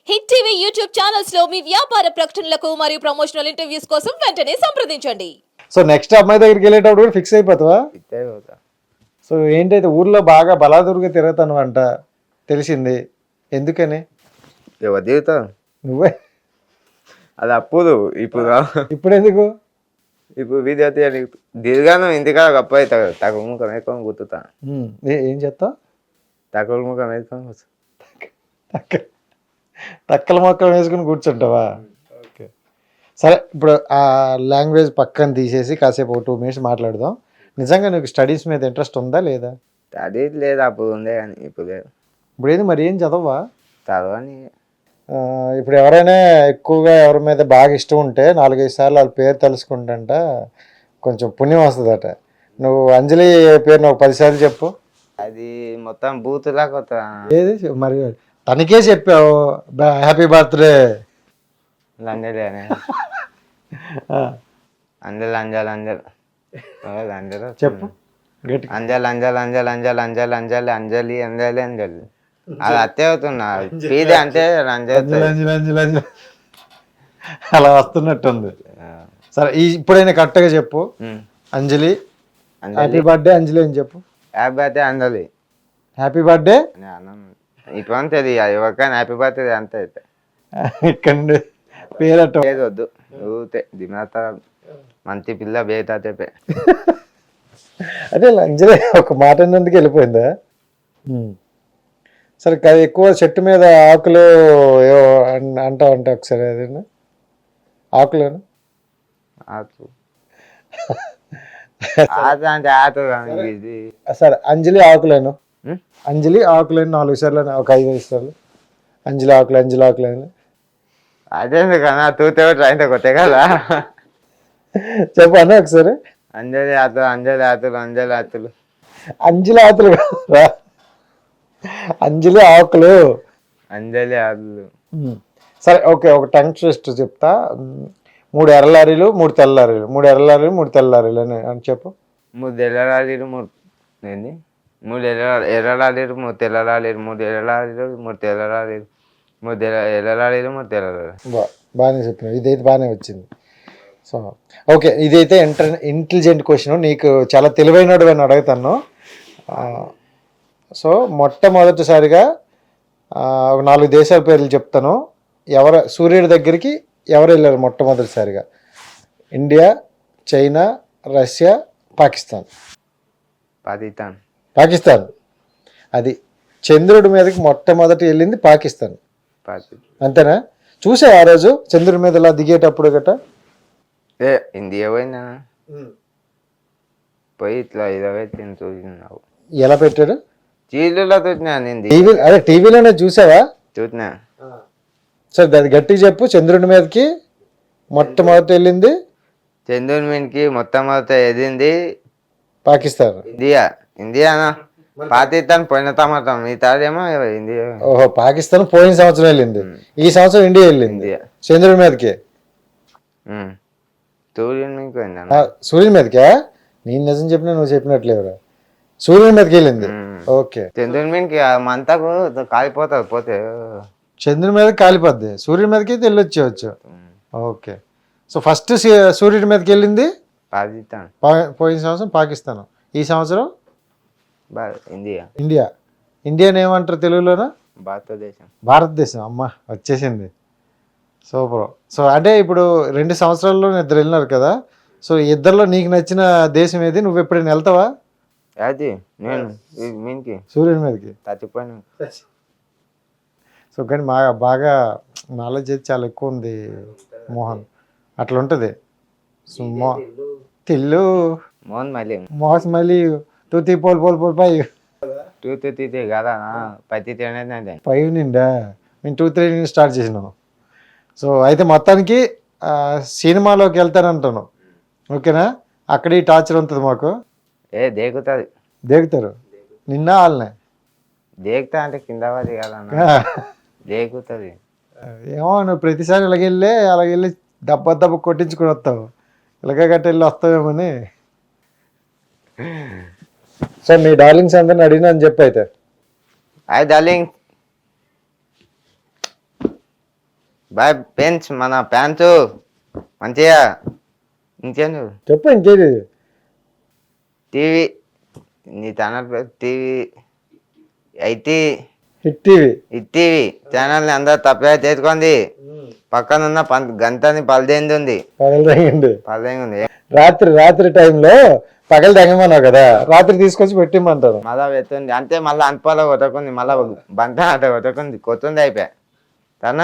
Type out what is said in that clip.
Hit TV YouTube channels లో మీ వ్యాపార ప్రకటనలకు మరియు ప్రమోషనల్ ఇంటర్వ్యూస్ కోసం వెంటనే సంప్రదించండి. సో నెక్స్ట్ అమ్మాయి దగ్గరికి వెళ్ళేటప్పుడు కూడా ఫిక్స్ అయిపోతావా? ఇట్టే పోతా. సో ఏంటైతే ఊర్లో బాగా బలాదురుగా తిరుగుతాను అంట తెలిసింది. ఎందుకని? ఎవరు దిగుతా నువ్వే. అది అప్పుడు ఇప్పుడు ఇప్పుడు ఎందుకు? ఇప్పుడు వీడియో తీయాలి దిగాను ఇంటికాడ గప్ప అవుతా తక్కువ ముఖం వేసుకొని గుర్తుతా. ఏం చేస్తావు? తక్కువ ముఖం వేసుకొని కూర్చో. తక్కల మొక్కలు వేసుకుని కూర్చుంటావా? ఓకే సరే, ఇప్పుడు ఆ లాంగ్వేజ్ పక్కన తీసేసి కాసేపు ఒక 2 minutes మాట్లాడదాం. నిజంగా నీకు స్టడీస్ మీద ఇంట్రెస్ట్ ఉందా లేదా? అది లేదు, అప్పుడు ఉండే కానీ ఇప్పుడు లేదు. ఇప్పుడు ఏది మరి ఏం చదవా? చదవని ఇప్పుడు ఎవరైనా ఎక్కువగా ఎవరి మీద బాగా ఇష్టం ఉంటే 4-5 సార్లు వాళ్ళ పేరు తెలుసుకుంటంట కొంచెం పుణ్యం వస్తుందట. నువ్వు అంజలి పేరు ఒక 10 సార్లు చెప్పు. అది మొత్తం బూతులా కొత్త. ఏది మరి తనకే చెప్పావు హ్యాపీ బర్త్డే అంజలి అని అంజల్ అంజల్ అంజల్ అంజల్ చెప్పు గట్టి. అంజల్ అంజల్ అంజల్ అంజల్ అంజల్ అంజలి అంజలి అంజలి అంజలి అది అత్తే అవుతున్నా పీదే అంటే అంజలి అంజలి అంజలి అంజలి అలా వస్తున్నట్టుంది. సరే ఇప్పుడైనా కరెక్ట్గా చెప్పు. అంజలి హ్యాపీ బర్త్డే అంజలి అని చెప్పు. హ్యాపీ బర్త్డే అంజలి. హ్యాపీ బర్త్డే ఇప్పుడు అంతేది ఎవరికైనా హ్యాపీ బర్త్డే అంతే అయితే ఇక్కడ పేరట లేదు వద్దు ఊతే దిమాత మంచి పిల్ల బేతా చెప్పే. అదే అంజలి ఒక మాట అన్నందుకు వెళ్ళిపోయిందా? సరే ఎక్కువ చెట్టు మీద ఆకులు ఏవో అంటావు అంటే ఒకసారి అదేనా ఆకులను ఆకు ఆత అంటే ఆత ఇది. సరే అంజలి ఆకులను అంజలి ఆకులను 4 సార్లు ఒక 5 సార్లు అంజలి ఆకులు అంజలి ఆకులను అదే కదా తూతే ట్రైన్ కొట్టే కదా. చెప్పు అన్న ఒకసారి. అంజలి ఆతులు అంజలి ఆతులు అంజలి ఆతులు అంజలి ఆకులు కాదురా, అంజలి ఆకులు అంజలి ఆతులు. సరే ఓకే, ఒక టంగ్ ట్విస్ట్ చెప్తా. 3 ఎర్ర లారీలు 3 తెల్ల లారీలు 3 ఎర్ర లారీలు 3 తెల్ల లారీలు అని చెప్పు. 3 ఎర్రలారీలు 3 ఏంది 3 ఎర్రలారీలు 3 తెల్లలారీలు 3 ఎర్రలారీలు 3 తెల్లలారీలు 3 ఎర్రలారీలు 3 తెల్లలారీలు. బాగానే చెప్పినావు, ఇదైతే బాగానే వచ్చింది. సో ఓకే, ఇదైతే ఇంటెలిజెంట్ క్వశ్చన్, నీకు చాలా తెలివైనడు అని అడుగుతాను. సో మొట్టమొదటిసారిగా ఒక 4 దేశాల పేర్లు చెప్తాను. సూర్యుడి దగ్గరికి ఎవరు వెళ్ళారు మొట్టమొదటిసారిగా? India, China, Russia, Pakistan. Pakistan. అది చంద్రుడి మీదకి మొట్టమొదటి వెళ్ళింది పాకిస్తాన్. అంతేనా? చూసావు ఆ రోజు చంద్రుడి మీద ఇలా దిగేటప్పుడు గట్ట? ఇండియా పోయిందా పోయి ఇట్లా ఇరవై చూసినావు. ఎలా పెట్టాడు? చీళ్ళలో చూసినా నేను టీవీ. అదే టీవీలోనే చూసావా? చూసినా. సరే అది గట్టిగా చెప్పు. చంద్రుడి మీదకి మొట్టమొదటి వెళ్ళింది చంద్రుని మీదకి మొట్టమొదట ఎదింది పాకిస్తాన్. ఇండియానా పాకిస్తాన్ పోయిన సంవత్సరం మిగతాదేమో ఇండియా. ఓహో, పాకిస్తాన్ పోయిన సంవత్సరం వెళ్ళింది, ఈ సంవత్సరం ఇండియా వెళ్ళింది చంద్రుడి మీదకి. సూర్యుని మీదకి పోయిందా? సూర్యుని మీదకా? నేను నిజం చెప్పినా నువ్వు చెప్పినట్లేవురా, సూర్యుని మీదకి వెళ్ళింది. ఓకే, చంద్రుని మీదకి మంతకు కాలిపోతుంది పోతే. చంద్రుని మీద కాలిపోద్ది, సూర్యుని మీదకి అయితే వెళ్ళొచ్చేవచ్చు. ఓకే, సో ఫస్ట్ సూర్యుడి మీదకి వెళ్ళింది పాకిస్తాన్. పోయిన సంవత్సరం పాకిస్తాన్, ఈ సంవత్సరం ఇండియా. ఇండియా. ఇండియాని ఏమంటారు తెలుగులోనా? భారతదేశం. భారతదేశం. అమ్మ వచ్చేసింది, సూపర్. సో అంటే ఇప్పుడు 2 సంవత్సరాల్లో 2 వెళ్ళినారు కదా. సో ఇద్దరిలో నీకు నచ్చిన దేశం ఏది? నువ్వు ఎప్పుడైనా వెళ్తావా? అది నేను మీనికి సూర్యుడి మీదకి చచ్చిపోయినా. సో కానీ బాగా నాలెడ్జ్ అయితే చాలా ఎక్కువ ఉంది మోహన్, అట్లా ఉంటుంది. సో తిల్లు మోహన్ మళ్ళీ మోస్ మళ్ళీ టూతీ పోల్ పోల్ పోల్ 2 కదా 10 5 నిండా మేము 2-3 నుంచి స్టార్ట్ చేసినాం. సో అయితే మొత్తానికి సినిమాలోకి వెళ్తానంటాను, ఓకేనా? అక్కడ ఈ టార్చర్ ఉంటుంది మాకు. దేకుతుంది. దేకుతారు నిన్న వాళ్ళనే దేకుతా అంటే కింద పడి కదా దేకుతుంది. ఏమో నువ్వు ప్రతిసారి అలాగెళ్ళి దెబ్బ కొట్టించుకుని వస్తావు, ఇలాగ గట్ట వెళ్ళి వస్తావేమని. సార్ మీ డార్లింగ్స్ అందరిని అడిగినా అని చెప్పి అయితే. Hi darling. బాయ్ పెన్స్ మన ప్యాంటు మంచిగా ఇంకేందు చెప్పు ఇంకేది టీవీ నీ ఛానల్ పేరు TV IT hit TV TV ఛానల్ని అందరు తప్పగా చేసుకుంది పక్కన ఉన్న గంటని పలదేంది ఉంది పగలు తగ్గింది పలదేంది ఉంది రాత్రి టైంలో పగలు తగ్గమన్నావు కదా రాత్రి తీసుకొచ్చి పెట్టిమ్మంటారు మళ్ళా పెడుతుంది అంతే మళ్ళీ అనుపాలో కొట్టకుంది మళ్ళా బంత అట కొట్టకుంది కొత్తుంది అయిపోయా తన